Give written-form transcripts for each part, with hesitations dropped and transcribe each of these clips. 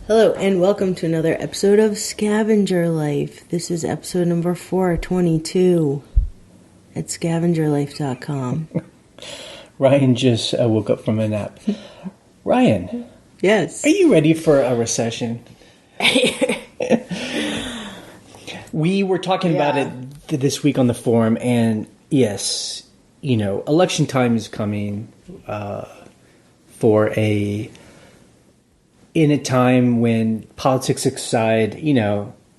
Hello, and welcome to another episode of Scavenger Life. This is episode number 422 at scavengerlife.com. Ryan just woke up from a nap. Ryan. Yes. Are you ready for a recession? We were talking about it this week on the forum, and yes, election time is coming in a time when politics aside,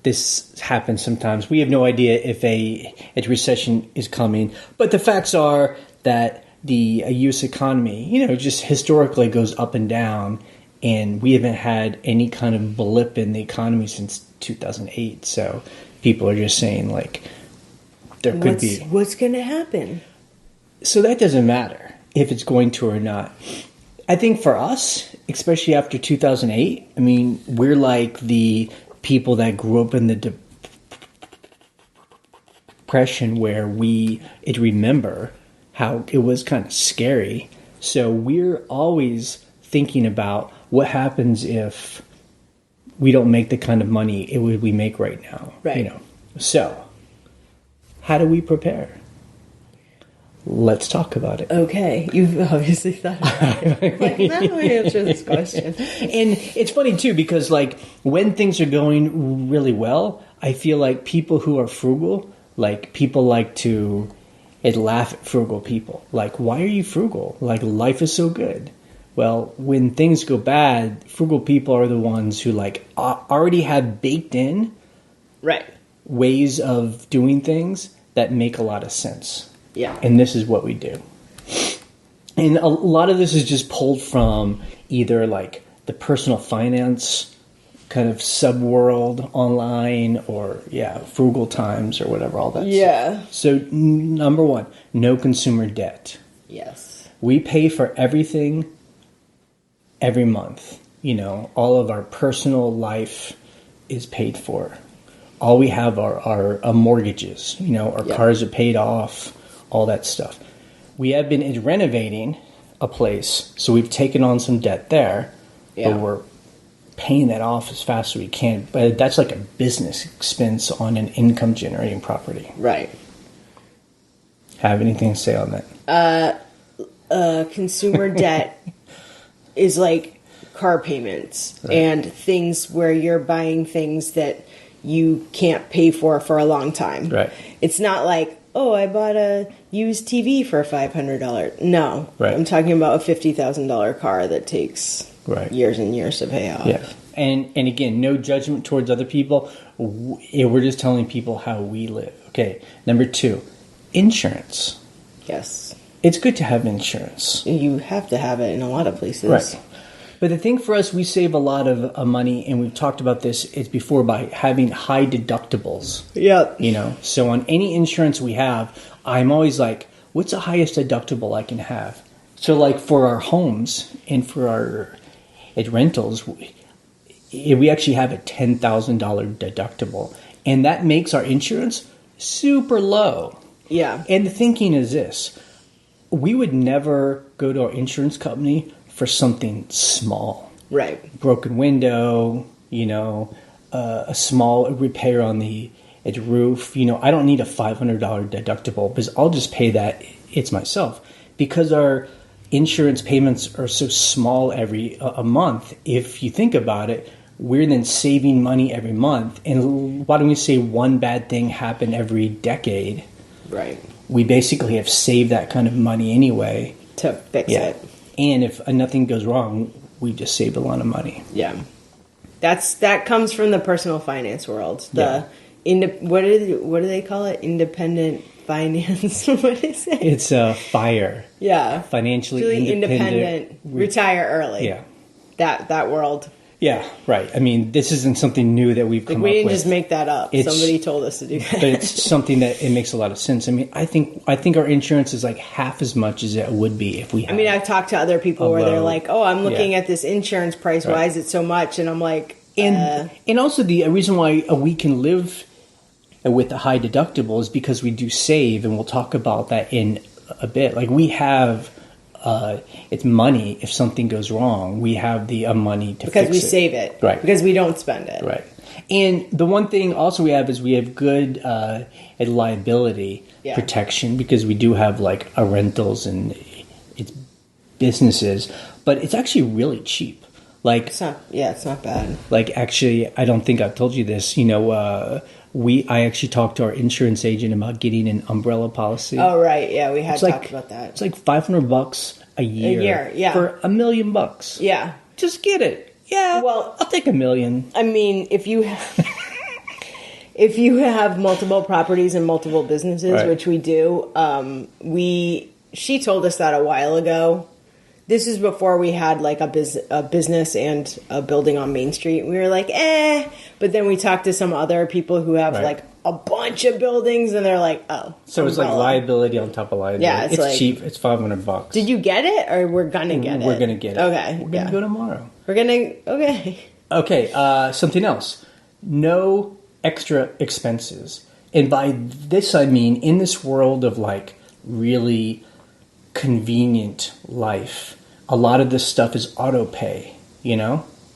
this happens sometimes. We have no idea if a recession is coming, but the facts are that the U.S. economy, just historically goes up and down, and we haven't had any kind of blip in the economy since 2008. So people are just saying, there could be. What's going to happen? So that doesn't matter if it's going to or not. I think for us, especially after 2008, we're like the people that grew up in the Depression where we remember how it was kind of scary. So we're always thinking about what happens if we don't make the kind of money we make right now. Right. So how do we prepare? Let's talk about it. Okay, you've obviously thought about it. How do I answer this question? And it's funny, too, because, when things are going really well, I feel like people who are frugal, people like to laugh at frugal people. Why are you frugal? Life is so good. Well, when things go bad, frugal people are the ones who, already have baked in ways of doing things that make a lot of sense. Yeah. And this is what we do. And a lot of this is just pulled from either the personal finance kind of subworld online or, Frugal Times or whatever, all that stuff. So, number one, no consumer debt. Yes. We pay for everything every month. All of our personal life is paid for. All we have are mortgages. Our cars are paid off. All that stuff. We have been renovating a place, so we've taken on some debt there, but we're paying that off as fast as we can. But that's like a business expense on an income-generating property. Right. Have anything to say on that? Consumer debt is like car payments and things where you're buying things that you can't pay for a long time. Right. It's not like, oh, I bought a used TV for $500. No. Right. I'm talking about a $50,000 car that takes years and years to pay off. Yeah. And again, no judgment towards other people. We're just telling people how we live. Okay. Number two, insurance. Yes. It's good to have insurance. You have to have it in a lot of places. Right. But the thing for us, we save a lot of money, and we've talked about this before by having high deductibles. Yeah. So on any insurance we have, I'm always like, what's the highest deductible I can have? So for our homes and for our rentals, we actually have a $10,000 deductible, and that makes our insurance super low. Yeah. And the thinking is this: we would never go to our insurance company for something small. Right. Broken window, a small repair on the roof. I don't need a $500 deductible because I'll just pay that. It's myself. Because our insurance payments are so small a month, if you think about it, we're then saving money every month. And why don't we say one bad thing happen every decade? Right. We basically have saved that kind of money anyway. To fix it. And if nothing goes wrong, we just saved a lot of money. Yeah. That comes from the personal finance world. What do they call it? Independent finance. What is it? It's FIRE. Yeah. Financially independent. Retire early. Yeah. That world. Yeah, right. This isn't something new that we've come up with. We didn't just make that up. Somebody told us to do that. But it's something that it makes a lot of sense. I think our insurance is half as much as it would be if we had. I've talked to other people where they're like, "Oh, I'm looking at this insurance price. Why is it so much?" And I'm like, And also the reason why we can live with a high deductible is because we do save, and we'll talk about that in a bit. We have it's money. If something goes wrong, we have the money to because fix we it. save it, Right? Because we don't spend it, Right. And the one thing also we have is we have good liability protection, because we do have like our rentals and it's businesses, but it's actually really cheap. Like it's not bad. Like, actually, I don't think I've told you this. I actually talked to our insurance agent about getting an umbrella policy. Oh, right. Yeah, we had talked about that. It's like $500 a year. A year, yeah. For $1 million. Yeah. Just get it. Yeah. Well, I'll take $1 million. I mean, if you have multiple properties and multiple businesses, right. which we do, she told us that a while ago. This is before we had like a business and a building on Main Street. We were like, but then we talked to some other people who have like a bunch of buildings, and they're like, oh. So it's like liability on top of liability. Yeah, it's like, cheap. It's $500. Did you get it, or we're gonna get it? We're gonna get it. Okay, we're gonna go tomorrow. Okay. Something else. No extra expenses, and by this I mean in this world of like really convenient life, a lot of this stuff is auto pay,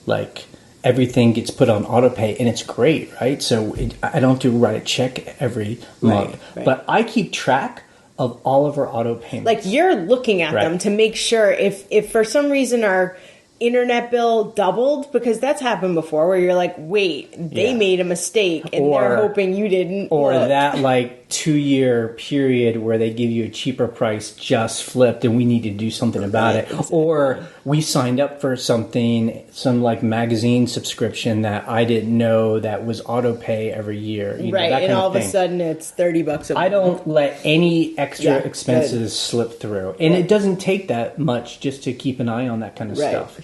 like everything gets put on auto pay, and it's great, right? So I don't do write a check every month, but I keep track of all of our auto payments. Like you're looking at them to make sure if for some reason our internet bill doubled, because that's happened before where you're like, wait, they made a mistake and they're hoping you didn't. Or that like 2-year period where they give you a cheaper price just flipped and we need to do something about it. Exactly. Or we signed up for something, some like magazine subscription that I didn't know that was auto pay every year. Right, and all of a sudden it's $30 a month. I don't let any extra expenses slip through. And it doesn't take that much just to keep an eye on that kind of stuff.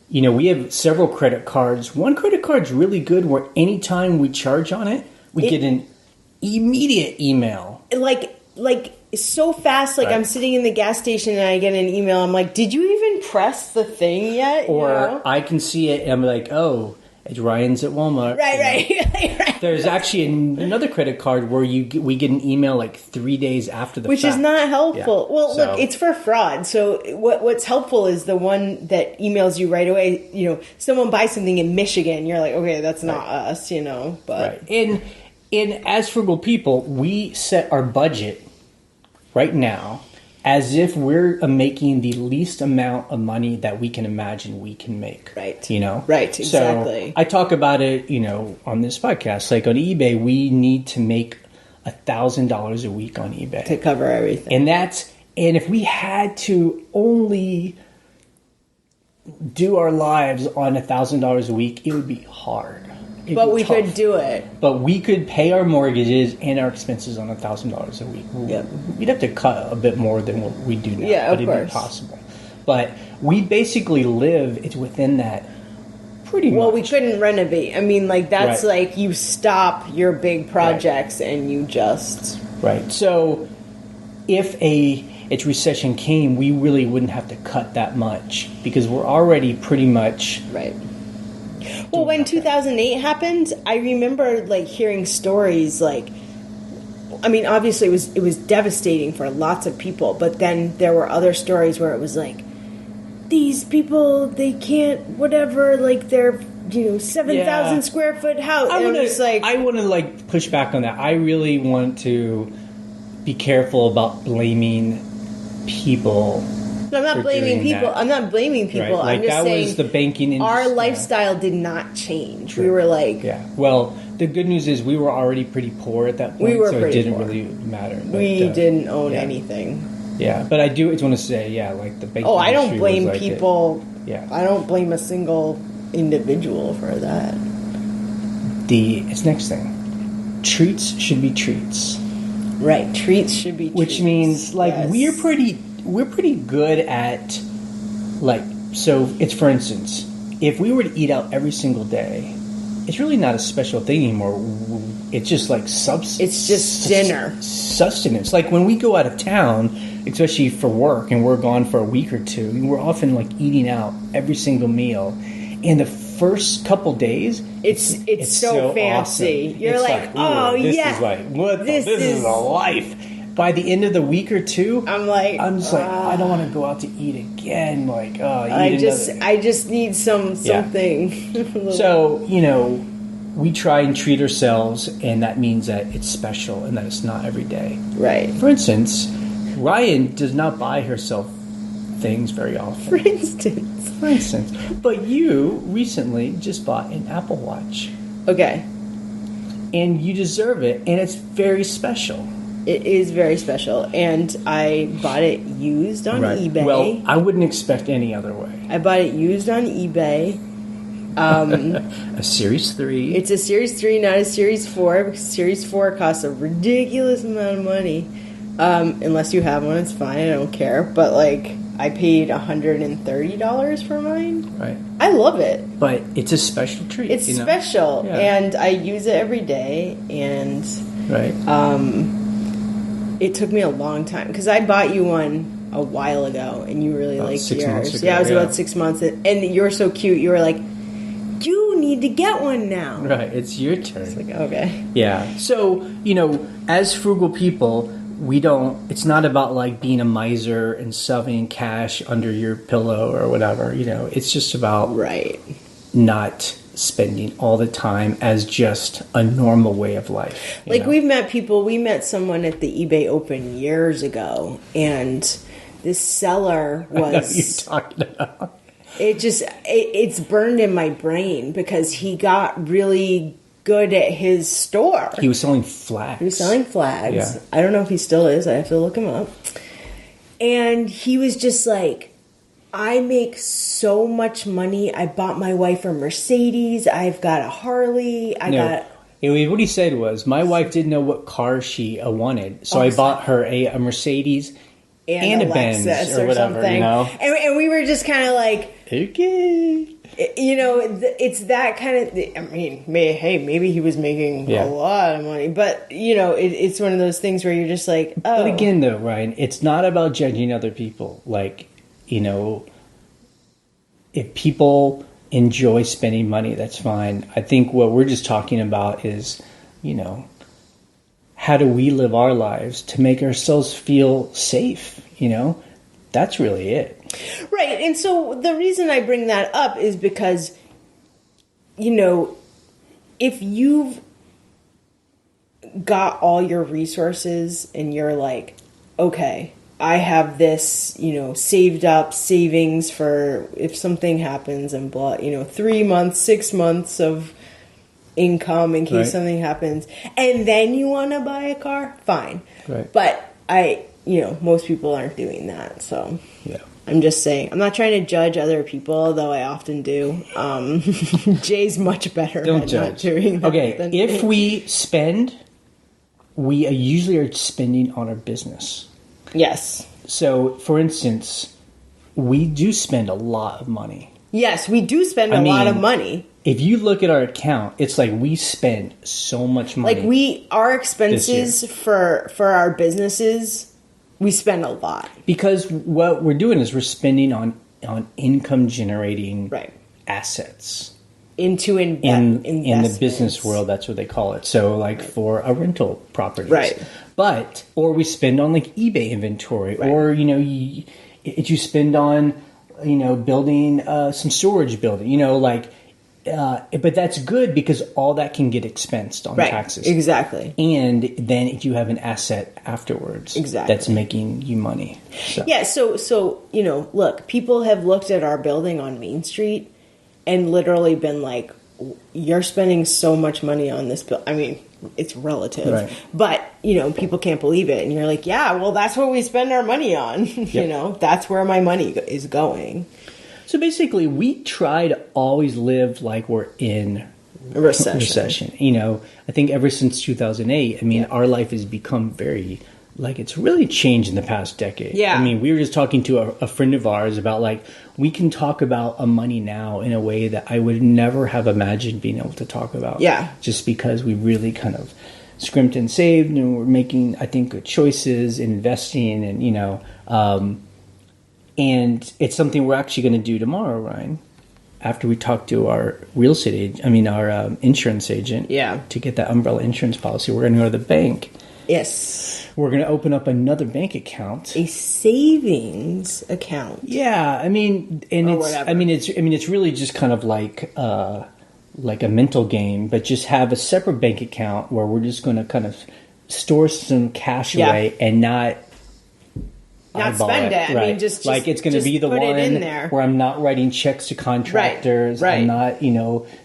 We have several credit cards. One credit card's really good where anytime we charge on it, we get an immediate email. Like so fast. Like I'm sitting in the gas station and I get an email. I'm like, did you even press the thing yet? Or I can see it and I'm like, oh, it's Ryan's at Walmart. Right. There's actually another credit card where we get an email like 3 days after the fact. Which is not helpful. Yeah. Well, look, it's for fraud. So what's helpful is the one that emails you right away. Someone buys something in Michigan. You're like, okay, that's not us, But and as frugal people, we set our budget right now as if we're making the least amount of money that we can imagine we can make. Right. Right, exactly. So I talk about it, on this podcast. Like on eBay, we need to make $1,000 a week on eBay. To cover everything. And if we had to only do our lives on $1,000 a week, it would be hard. But we could do it. But we could pay our mortgages and our expenses on $1,000 a week. Yep. We'd have to cut a bit more than what we do now. Yeah, of course. It'd be possible. But we basically live, it's within that pretty much. Well, we couldn't renovate. I mean, like, that's like you stop your big projects and you just... Right. So if its recession came, we really wouldn't have to cut that much because we're already pretty much... Right. Well, when 2008 happened, I remember like hearing stories like, I mean, obviously it was devastating for lots of people, but then there were other stories where it was like, these people, they can't, whatever, like they're, 7,000 square foot house. I want to push back on that. I really want to be careful about blaming people. I'm not blaming people. I'm not blaming people. Right. I'm just saying was the banking industry. Our lifestyle did not change. True. We were like... Yeah. Well, the good news is we were already pretty poor at that point, so it didn't really matter. But, we didn't own anything. Yeah, but I do want to say, like the banking industry. I don't blame people. I don't blame a single individual for that. It's next thing. Treats should be treats. Right. Treats should be treats. Which means, we're pretty good at, so it's, for instance, if we were to eat out every single day, it's really not a special thing anymore. It's just like substance. It's just dinner. Sustenance. Like when we go out of town, especially for work, and we're gone for a week or two, we're often like eating out every single meal. And the first couple days, it's so fancy. Awesome. You're like, oh, yeah. This is like, this is a life. by the end of the week or two, I'm like, I don't want to go out to eat again. Like, I just need something. So, you know, we try and treat ourselves, and that means that it's special and that it's not every day. Right. For instance, Ryan does not buy herself things very often. For instance. But you recently just bought an Apple Watch. Okay. And you deserve it, and it's very special. It is very special, and I bought it used on eBay. Well, I wouldn't expect any other way. I bought it used on eBay. A Series 3. It's a Series 3, not a Series 4, because Series 4 costs a ridiculous amount of money. Unless you have one, it's fine, I don't care. But, like, I paid $130 for mine. Right. I love it. But it's a special treat. It's special, yeah. And I use it every day, and... Right. It took me a long time, because I bought you one a while ago, and you really liked 6 yours. months ago, yeah, it was about 6 months, and you're so cute. You were like, you need to get one now. Right, it's your turn. It's like, okay. Yeah. So, you know, as frugal people, it's not about like being a miser and shoving cash under your pillow or whatever, you know. It's just about not spending all the time as just a normal way of life. Like, we met someone at the eBay Open years ago, and this seller was... I know what you're talking about. It's burned in my brain, because he got really good at his store. He was selling flags. Yeah. I don't know if he still is. I have to look him up. And he was just like, I make so much money. I bought my wife a Mercedes. I've got a Harley. What he said was, my wife didn't know what car she wanted, so I bought her a Mercedes and a Benz or whatever, something. You know? And we were just kind of like, okay. You know, it's that kind of... I mean, maybe he was making a lot of money, but, you know, it's one of those things where you're just like, oh. But again, though, Ryan, it's not about judging other people. Like, you know, if people enjoy spending money, that's fine. I think what we're just talking about is, you know, how do we live our lives to make ourselves feel safe, you know? That's really it. Right. And so the reason I bring that up is because, you know, if you've got all your resources and you're like, okay, I have this, you know, saved up savings for if something happens and blah, you know, 3 months, 6 months of income in case something happens, and then you want to buy a car, fine. Right. But most people aren't doing that, so yeah. I'm just saying. I'm not trying to judge other people, though I often do. Jay's much better at not doing that. Okay, if we spend, we usually are spending on our business. Yes. So, for instance, we do spend a lot of money. Yes, we do spend a lot of money. If you look at our account, it's like we spend so much money. Like our expenses for our businesses, we spend a lot. Because what we're doing is we're spending on income generating assets. Into in the business world, that's what they call it. So like for a rental properties. Right. Or we spend on like eBay inventory, or, you know, you spend on, you know, building some storage building, you know, like, but that's good because all that can get expensed on taxes. Exactly. And then if you have an asset afterwards, that's making you money. So. Yeah. So, you know, look, people have looked at our building on Main Street and literally been like, you're spending so much money on this bill. I mean, it's relative, but, you know, people can't believe it. And you're like, yeah, well, that's what we spend our money on. You know, that's where my money is going. So basically, we try to always live like we're in a recession. You know, I think ever since 2008, I mean, our life has become very... Like, it's really changed in the past decade. Yeah. I mean, we were just talking to a friend of ours about, like, we can talk about money now in a way that I would never have imagined being able to talk about. Yeah. Just because we really kind of scrimped and saved, and we're making, I think, good choices, investing, and, you know, and it's something we're actually going to do tomorrow, Ryan. After we talk to our our insurance agent. Yeah. To get that umbrella insurance policy, we're going to go to the bank. Yes. We're going to open up another bank account. A savings account. Yeah, I mean, and Or it's, whatever. I mean, it's really just kind of like a mental game, but just have a separate bank account where we're just going to kind of store some cash away and not spend it. Right. I mean, just like it's going to be the put one it in there. where I'm not writing checks to contractors. Right. I'm not,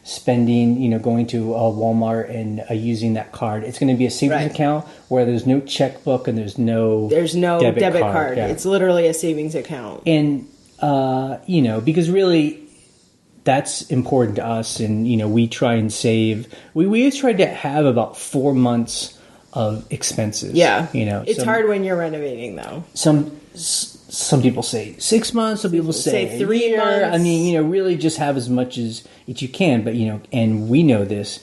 spending, going to Walmart and using that card. It's going to be a savings account where there's no checkbook and there's no debit card. Yeah. It's literally a savings account. And because really that's important to us, and we try and save. We always try to have about 4 months of expenses. Yeah, it's hard when you're renovating, though. Some people say 6 months. Some people say 3 year. months. I mean, really just have as much as you can. But and we know this.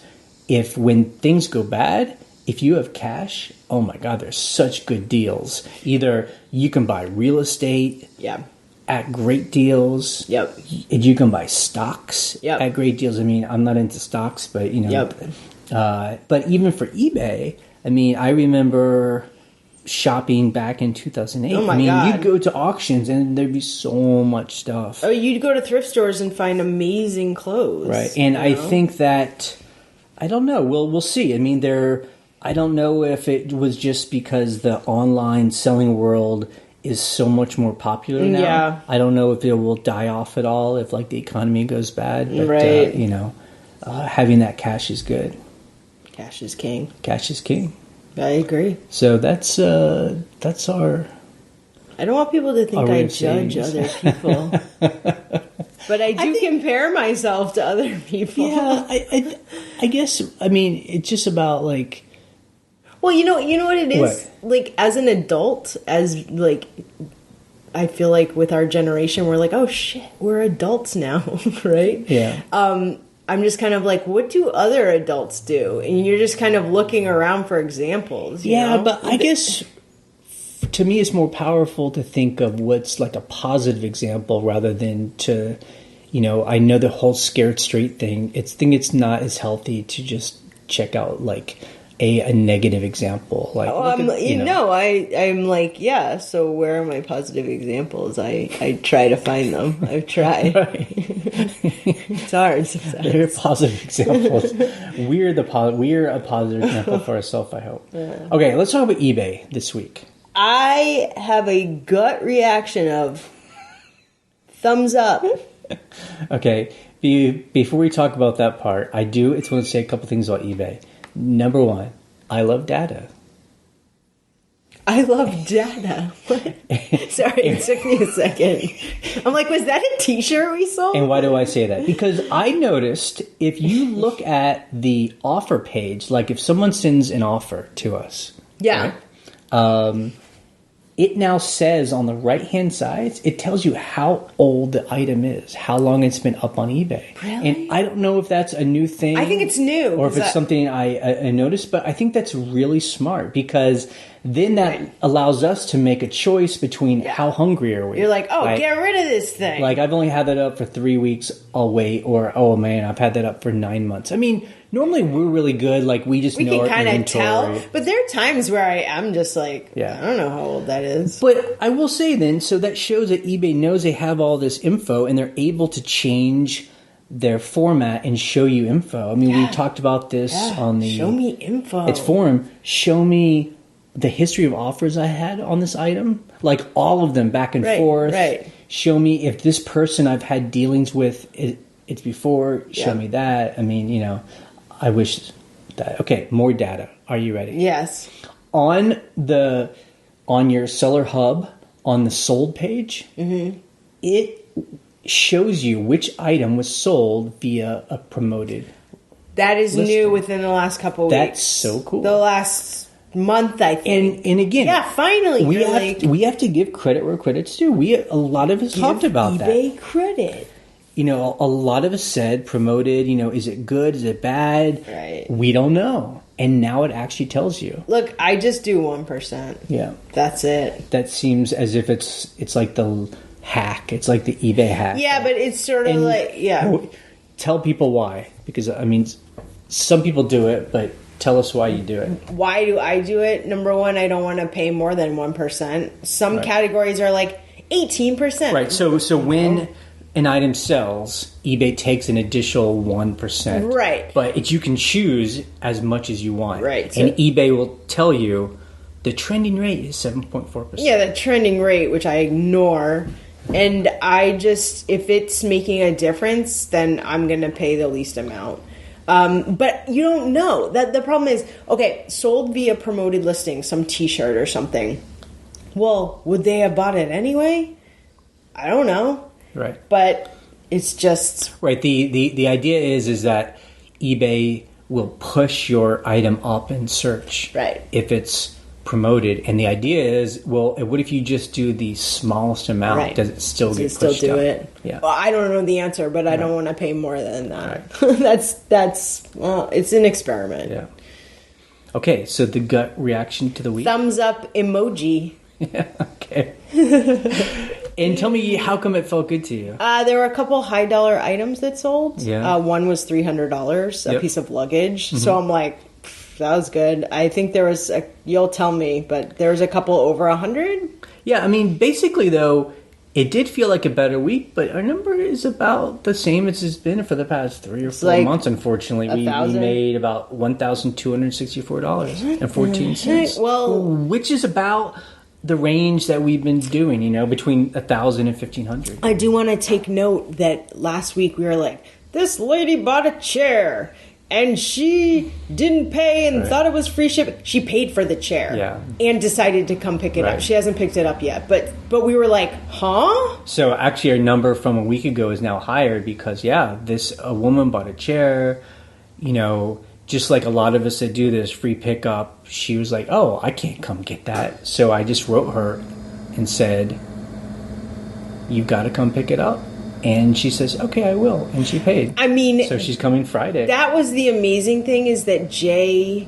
If when things go bad, if you have cash, oh my God, there's such good deals. Either you can buy real estate. Yeah. At great deals. Yep. You can buy stocks. Yep. At great deals. I mean, I'm not into stocks, but Yep. But even for eBay, I mean, I remember shopping back in 2008. Oh my I mean, God. you'd go to auctions and there'd be so much stuff. Oh, you'd go to thrift stores and find amazing clothes. Right. And I think that, I don't know. We'll see. I mean, I don't know if it was just because the online selling world is so much more popular now. Yeah. I don't know if it will die off at all if the economy goes bad. But, right. Having that cash is good. Cash is king. Cash is king. I agree. So that's our. I don't want people to think I judge other people, but I do compare myself to other people. Yeah, I guess. I mean, it's just about like. Well, you know what it is? What? Like, as an adult, I feel like with our generation, we're like, oh shit, we're adults now, right? Yeah. I'm just kind of like, what do other adults do? And you're just kind of looking around for examples. You know? But I guess to me it's more powerful to think of what's like a positive example rather than to, I know the whole scared straight thing. It's not as healthy to just check out like a negative example. Like, I'm like, yeah. So where are my positive examples? I try to find them. I've tried. It's hard sometimes. They're positive examples. We're a positive example for ourselves, I hope. Yeah. Okay, let's talk about eBay this week. I have a gut reaction of thumbs up. Okay, before we talk about that part, I just want to say a couple things about eBay. Number one, I love data. I love data. Sorry, it took me a second. I'm like, was that a t-shirt we sold? And why do I say that? Because I noticed if you look at the offer page, like if someone sends an offer to us. Yeah. Right, it now says on the right-hand side, it tells you how old the item is, how long it's been up on eBay. Really? And I don't know if that's a new thing. I think it's new. Or if it's something I noticed, but I think that's really smart because then that allows us to make a choice between how hungry are we. You're like, get rid of this thing. Like, I've only had that up for 3 weeks, I'll wait. Or, oh man, I've had that up for 9 months. I mean, normally we're really good. Like, we know our inventory. We can kind of tell. But there are times where I am just like, I don't know how old that is. But I will say then, so that shows that eBay knows they have all this info and they're able to change their format and show you info. I mean, we talked about this on the... Show me info. It's forum. Show me the history of offers I had on this item. Like, all of them back and forth. Right. Show me if this person I've had dealings with, it's before. Show me that. I mean, I wish that... Okay, more data. Are you ready? Yes. On your seller hub, on the sold page, it shows you which item was sold via a promoted That is listing. new within the last couple of weeks. That's so cool. The last month, I think. And again, finally, we have to give credit where credit's due. A lot of us talked about that. eBay credit. A lot of us said promoted. Is it good? Is it bad? Right. We don't know. And now it actually tells you. Look, I just do 1%. Yeah. That's it. That seems as if it's like the hack. It's like the eBay hack. Yeah, but it's sort of Tell people why. Because, I mean, some people do it, but Tell us why you do it. Why do I do it? Number one, I don't want to pay more than 1%. Some categories are like 18%. Right. So when an item sells, eBay takes an additional 1%. Right. But you can choose as much as you want. Right. And eBay will tell you the trending rate is 7.4%. Yeah, the trending rate, which I ignore. And I just, if it's making a difference, then I'm going to pay the least amount. But you don't know. That the problem is, okay, sold via promoted listing, some t-shirt or something. Well, would they have bought it anyway? I don't know. Right. But it's just... Right. The idea is that eBay will push your item up in search. Right. If it's promoted. And the idea is, well, what if you just do the smallest amount? Right. Does it still get pushed still do up? it? Yeah. Well, I don't know the answer, but I don't want to pay more than that. Right. Well, it's an experiment. Yeah. Okay, so the gut reaction to the week? Thumbs up emoji. Yeah, okay. And tell me, how come it felt good to you? There were a couple high dollar items that sold. Yeah. One was $300, a piece of luggage. Mm-hmm. So I'm like, that was good. I think there was you'll tell me, but there was a couple over 100. Yeah, I mean, basically though, it did feel like a better week, but our number is about the same as it's been for the past 3 or 4 months. Unfortunately, we made about $1,264.14. Well, which is about the range that we've been doing, between 1,000 and 1,500. I do want to take note that last week we were like, this lady bought a chair and she didn't pay and thought it was free shipping. She paid for the chair and decided to come pick it up. She hasn't picked it up yet, but we were like, huh? So actually our number from a week ago is now higher because, a woman bought a chair, just like a lot of us that do this free pickup. She was like, oh, I can't come get that. So I just wrote her and said, you've got to come pick it up. And she says, okay, I will. And she paid. I mean... So she's coming Friday. That was the amazing thing, is that Jay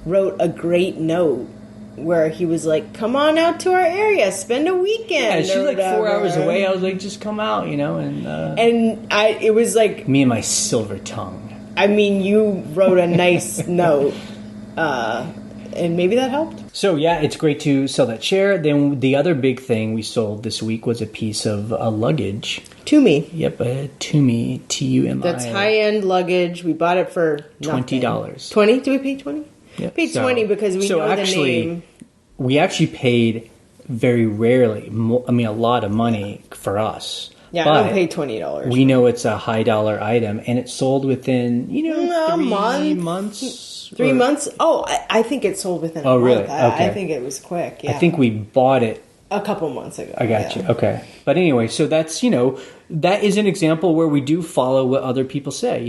wrote a great note where he was like, come on out to our area, spend a weekend. Yeah, she's like 4 hours away. I was like, just come out, and it was like... Me and my silver tongue. I mean, you wrote a nice note, and maybe that helped. So, it's great to sell that chair. Then the other big thing we sold this week was a piece of luggage. Tumi. Yep, a Tumi, Tumi. That's high-end luggage. We bought it for nothing. $20. 20? Did we pay 20? Yep. We paid 20 because we know the name. We actually paid very rarely, a lot of money for us. Yeah, I don't pay $20. We know it's a high dollar item, and it sold within, 3 months. 3 months? Oh, I think it sold within a month. Really? Okay. I think it was quick. Yeah. I think we bought it a couple months ago. I got you. Okay. But anyway, so that's, that is an example where we do follow what other people say,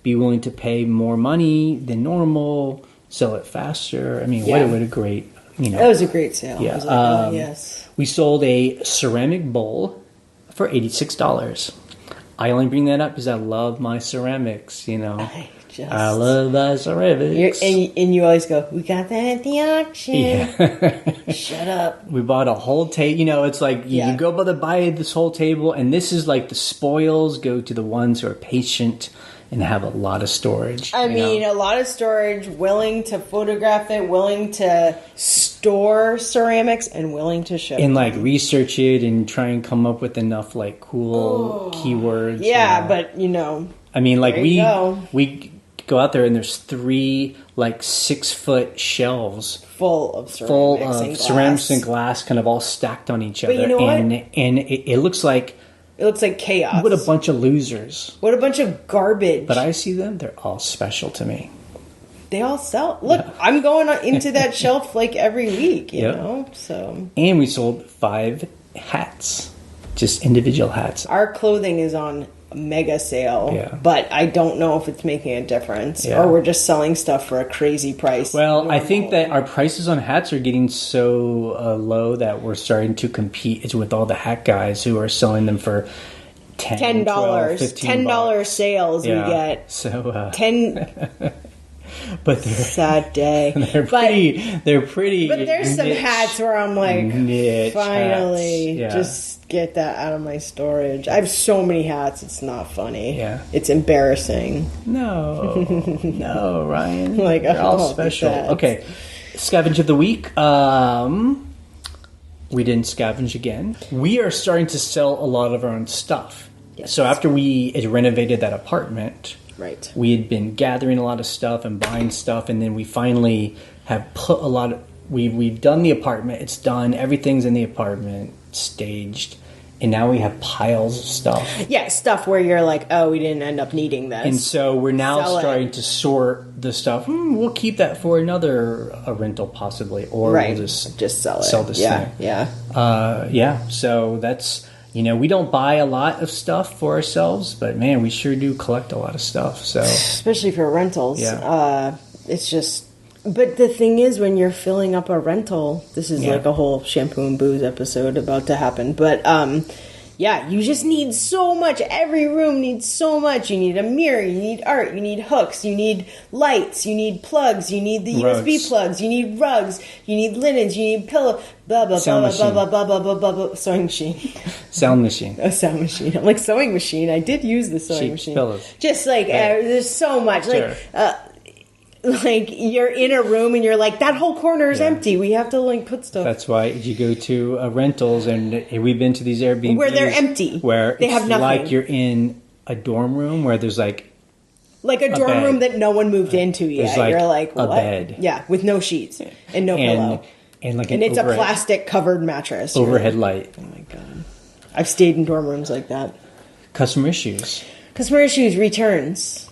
be willing to pay more money than normal, sell it faster. I mean, what a great, That was a great sale. Yeah. I was like, yes. We sold a ceramic bowl for $86. I only bring that up because I love my ceramics, I love my ceramics. And you always go, we got that at the auction. Yeah. Shut up. We bought a whole table. It's like you go buy this whole table, and this is like the spoils go to the ones who are patient and have a lot of storage. I mean, a lot of storage, willing to photograph it, willing to store ceramics, and willing to ship and research it and try and come up with enough cool keywords. Yeah, but I mean, we go out there and there's 3 6-foot shelves full of ceramics and glass, kind of all stacked on each other. But you know and it looks like chaos. What a bunch of losers. What a bunch of garbage. But I see them, they're all special to me. They all sell. Look, I'm going into that shelf every week, you know? So. And we sold 5 hats. Just individual hats. Our clothing is on mega sale, but I don't know if it's making a difference or we're just selling stuff for a crazy price. Well, I think that our prices on hats are getting so low that we're starting to compete with all the hat guys who are selling them for $10, $12, $10 sales we get. So 10 But they're sad day. They're pretty. But there's some hats where I'm like, finally, just Get that out of my storage. I have so many hats, it's not funny. Yeah. It's embarrassing. No, Ryan. Like, They're all special. Okay. Scavenge of the week. We didn't scavenge again. We are starting to sell a lot of our own stuff. Yes. So after we had renovated that apartment, right, we had been gathering a lot of stuff and buying stuff, and then we finally have put a lot of... We've done the apartment. It's done. Everything's in the apartment, staged. And now we have piles of stuff. Yeah, stuff where you're like, oh, we didn't end up needing this. And so we're now starting to sort the stuff. We'll keep that for a rental possibly. Or we'll just sell it. Sell this thing. Yeah. So that's, we don't buy a lot of stuff for ourselves. But, man, we sure do collect a lot of stuff. So especially for rentals. Yeah. It's just... But the thing is, when you're filling up a rental, this is like a whole shampoo and booze episode about to happen. But, you just need so much. Every room needs so much. You need a mirror, you need art, you need hooks, you need lights, you need plugs, you need the rugs. USB plugs, you need rugs, you need linens, you need pillow, blah, blah, blah, blah, blah, blah, blah, blah, blah, blah, sewing machine. Sound machine. A sound machine. I'm like, sewing machine. I did use the sewing machine. Pillows. Just like, there's so much. Sure. Like, you're in a room and you're like, that whole corner is empty. We have to, put stuff. That's why you go to rentals, and we've been to these Airbnbs. Where they're empty. Where they have nothing. Like you're in a dorm room where there's, like a dorm room that no one moved into yet. You're like, what? A bed. Yeah, with no sheets and no pillow. And it's a plastic covered mattress. Overhead light. Oh, my God. I've stayed in dorm rooms like that. Customer issues. Returns.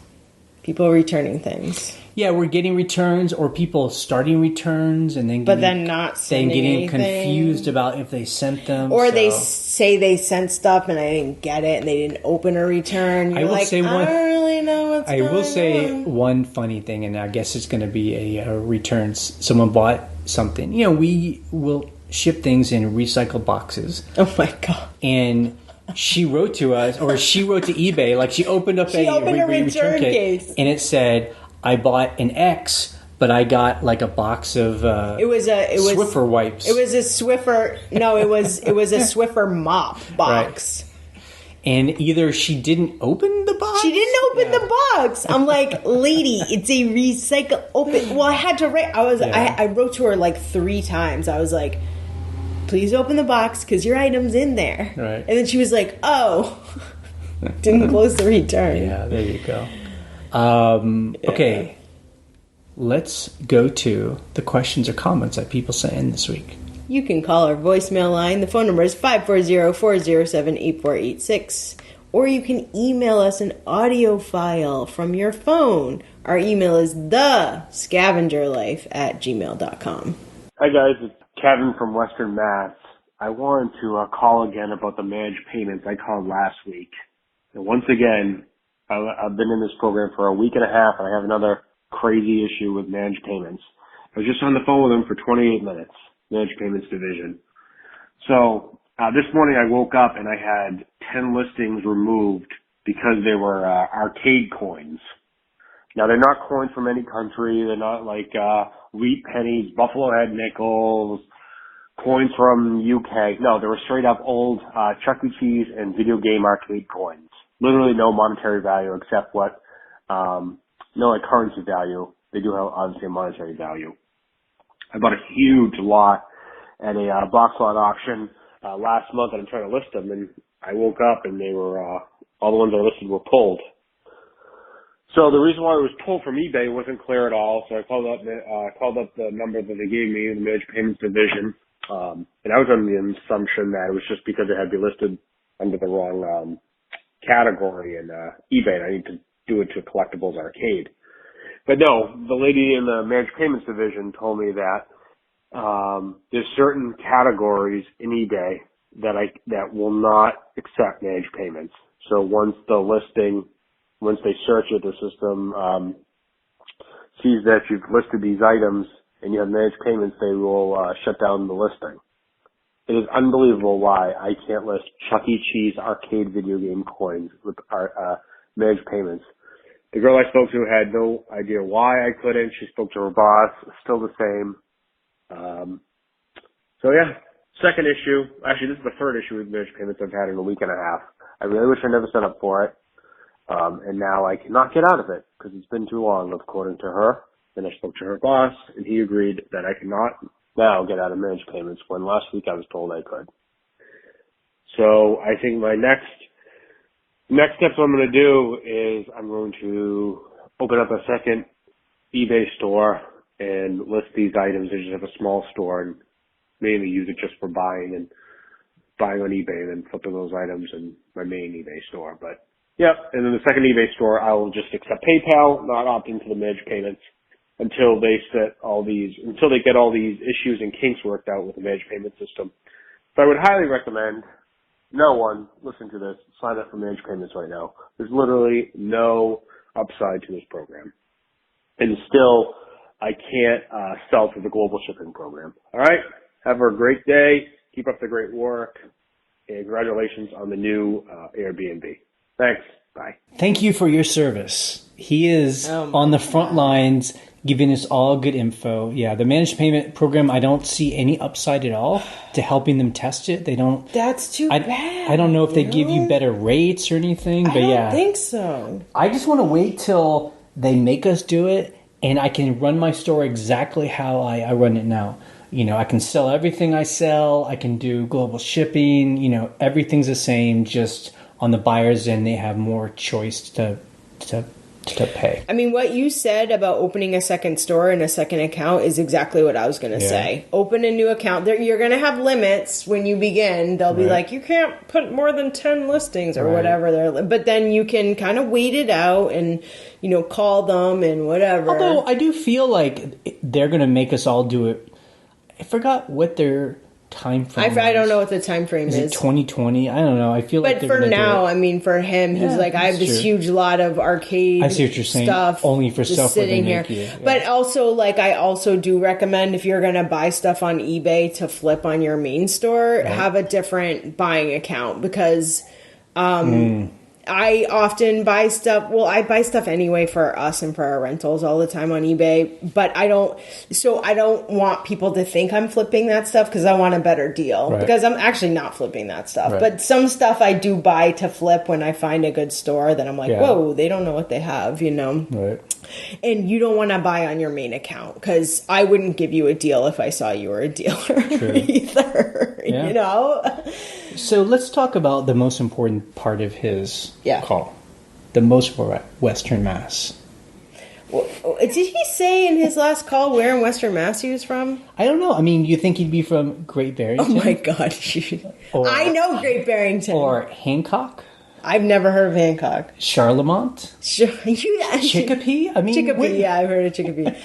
People returning things. Yeah, we're getting returns, or people starting returns and then not sending getting anything. Confused about if they sent them, or they say they sent stuff and I didn't get it and they didn't open a return. I don't really know what's going on. I will say one funny thing, and I guess it's going to be a returns. Someone bought something. We will ship things in recycled boxes. Oh my God! And she wrote to us, or she wrote to eBay, like she opened up a return case, and it said, I bought an X, but I got a box of Swiffer wipes. It was a Swiffer. No, it was a Swiffer mop box. Right. And either she didn't open the box. She didn't open the box. I'm like, lady, it's a recycle. Open. Well, I had to write. I wrote to her 3 times. I was like, please open the box because your item's in there. Right. And then she was like, oh, didn't close the return. Yeah, there you go. Okay, let's go to the questions or comments that people sent in this week. You can call our voicemail line. The phone number is 540-407-8486. Or you can email us an audio file from your phone. Our email is thescavengerlife@gmail.com. Hi guys, it's Kevin from Western Mass. I wanted to call again about the managed payments I called last week. And once again, I've been in this program for a week and a half, and I have another crazy issue with managed payments. I was just on the phone with them for 28 minutes, managed payments division. So this morning I woke up and I had 10 listings removed because they were arcade coins. Now, they're not coins from any country. They're not like wheat pennies, buffalo head nickels, coins from UK. No, they were straight up old Chuck E. Cheese and video game arcade coins. Literally no monetary value except currency value. They do have obviously a monetary value. I bought a huge lot at a box lot auction last month, and I'm trying to list them. And I woke up and they were all the ones I listed were pulled. So the reason why it was pulled from eBay wasn't clear at all. So I called up the number that they gave me, the managed payments division, and I was under the assumption that it was just because it had been listed under the wrong category in eBay, and I need to do it to Collectibles Arcade. But no, the lady in the managed payments division told me that there's certain categories in eBay that will not accept managed payments. So once they search it, the system sees that you've listed these items and you have managed payments, they will shut down the listing. It is unbelievable why I can't list Chuck E. Cheese arcade video game coins with managed payments. The girl I spoke to had no idea why I couldn't. She spoke to her boss, still the same. So yeah, Second issue, actually this is the third issue with marriage payments I've had in a week and a half. I really wish I never signed up for it. And now I cannot get out of it because it's been too long, according to her. Then I spoke to her boss, and he agreed that I cannot now get out of marriage payments when last week I was told I could. So I think my next steps I'm going to do is I'm going to open up a second eBay store and list these items. I just have a small store and mainly use it just for buying on eBay and then flipping those items in my main eBay store. But yep, and then the second eBay store, I will just accept PayPal, not opt into the marriage payments until they get all these issues and kinks worked out with the marriage payment system. So I would highly recommend no one, listen to this, sign up for marriage payments right now. There's literally no upside to this program. And still, I can't sell to the global shipping program. All right? Have a great day. Keep up the great work. And congratulations on the new Airbnb. Thanks. Bye. Thank you for your service. He is on the front lines giving us all good info. Yeah, the managed payment program, I don't see any upside at all to helping them test it. They don't. That's too bad. I don't know if they give you better rates or anything, but I yeah. don't think so. I just want to wait till they make us do it and I can run my store exactly how I run it now. You know, I can sell everything I sell. I can do global shipping. You know, everything's the same, just on the buyer's end, they have more choice to pay. I mean, what you said about opening a second store and a second account is exactly what I was going to say. Open a new account. You're going to have limits when you begin. They'll be like, you can't put more than 10 listings or whatever. But then you can kind of wait it out and, you know, call them and whatever. Although I do feel like they're going to make us all do it. I forgot what their time frame I don't know what the time frame is. Is it 2020? I don't know. I feel like but for now, I mean, for him, he's like, I have this huge lot of arcade I see what you're saying. stuff Only for stuff sitting here. But also, like, I also do recommend if you're going to buy stuff on eBay to flip on your main store, have a different buying account because I often buy stuff. Well, I buy stuff anyway for us and for our rentals all the time on eBay. But I don't want people to think I'm flipping that stuff because I want a better deal. Right. Because I'm actually not flipping that stuff. Right. But some stuff I do buy to flip when I find a good store that I'm like, whoa, they don't know what they have, you know? Right. And you don't want to buy on your main account because I wouldn't give you a deal if I saw you were a dealer either, you know? So let's talk about the most important part of his call. The most Western Mass. Well, did he say in his last call where in Western Mass he was from? I don't know. I mean, you think he'd be from Great Barrington? Oh my God. I know Great Barrington. Or Hancock? I've never heard of Hancock. Charlemont? Chicopee? I mean, Chicopee, yeah, I've heard of Chicopee.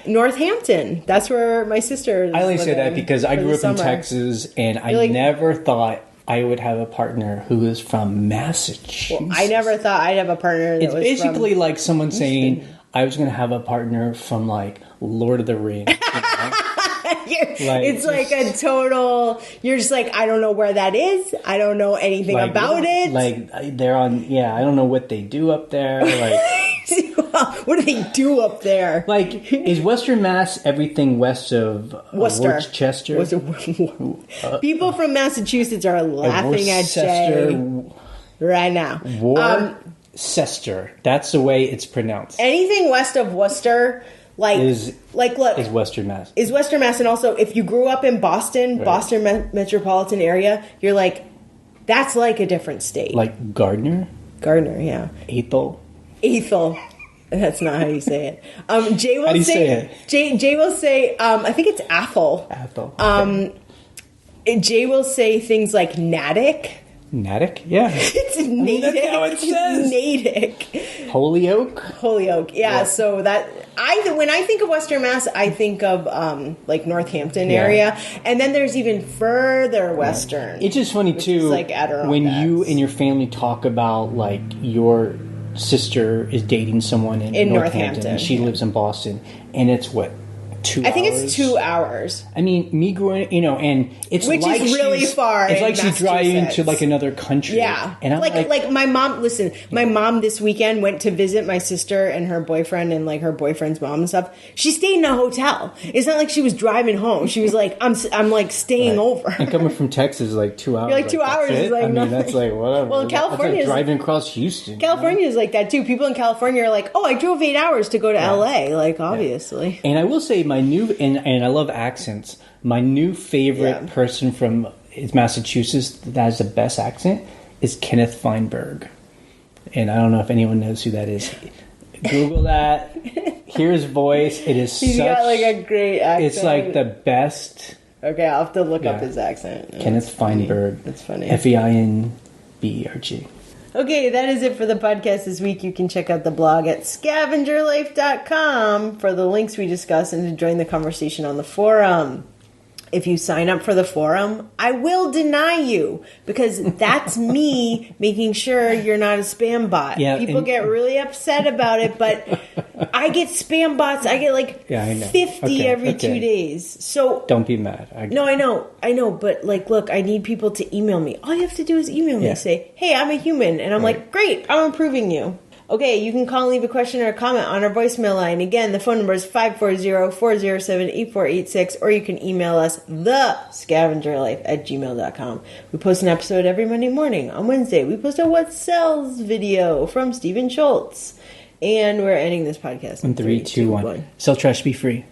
Northampton. That's where my sister is. I only say that because I grew up in Texas, and I never thought I would have a partner who is from Massachusetts. Well, I never thought I'd have a partner that was basically like someone saying I was going to have a partner from, like, Lord of the Rings. You know? It's like a total, you're just like, I don't know where that is. I don't know anything about it. Like, they're on, I don't know what they do up there. Like, what do they do up there? Like, is Western Mass everything west of Worcester? People from Massachusetts are laughing at Jay right now. Worcester. That's the way it's pronounced. Anything west of Worcester... is Western Mass. Is Western Mass. And also, if you grew up in Boston, Boston metropolitan area, you're like, that's like a different state. Like Gardner? Gardner, yeah. Ethel? That's not how you say it. Jay will how do you say it? Jay will say, I think it's Athol. Jay will say things like Natick. Natick? Yeah. It's Natick. That's how it says. Natick. Holyoke, yeah. So that when I think of Western Mass, I think of like Northampton area, and then there's even further western. It's just funny too, like when you and your family talk about like your sister is dating someone in Northampton. She lives in Boston, and it's what 2 hours? I think it's 2 hours. I mean, me growing, and it's Which like is really far It's in like she's driving to Massachusetts. like another country. Yeah. And I'm like my mom, listen, my mom this weekend went to visit my sister and her boyfriend and like her boyfriend's mom and stuff. She stayed in a hotel. It's not like she was driving home. She was like, I'm like staying over. And coming from Texas is like 2 hours. You're like 2 hours is like nothing. That's like whatever. Well, California like is driving across Houston. California is like that too. People in California are like, oh, I drove 8 hours to go to LA. Like, obviously. And I will say my new, and I love accents, my new favorite person from Massachusetts that has the best accent is Kenneth Feinberg. And I don't know if anyone knows who that is. Google that. Hear his voice. It is He's got like a great accent. It's like the best. Okay, I'll have to look up his accent. Kenneth Feinberg. That's funny. Feinberg. Okay, that is it for the podcast this week. You can check out the blog at scavengerlife.com for the links we discussed and to join the conversation on the forum. If you sign up for the forum, I will deny you because that's me making sure you're not a spam bot. Yeah, people get really upset about it, but I get spam bots. I get like 50 every 2 days. So don't be mad. No, I know, but like, look, I need people to email me. All you have to do is email me, say, "Hey, I'm a human," and I'm like, "Great, I'm approving you." Okay, you can call and leave a question or a comment on our voicemail line. Again, the phone number is 540-407-8486, or you can email us thescavengerlife@gmail.com. We post an episode every Monday morning. On Wednesday, we post a What Sells video from Stephen Schultz. And we're ending this podcast in 3, 2, 1. Sell trash, be free.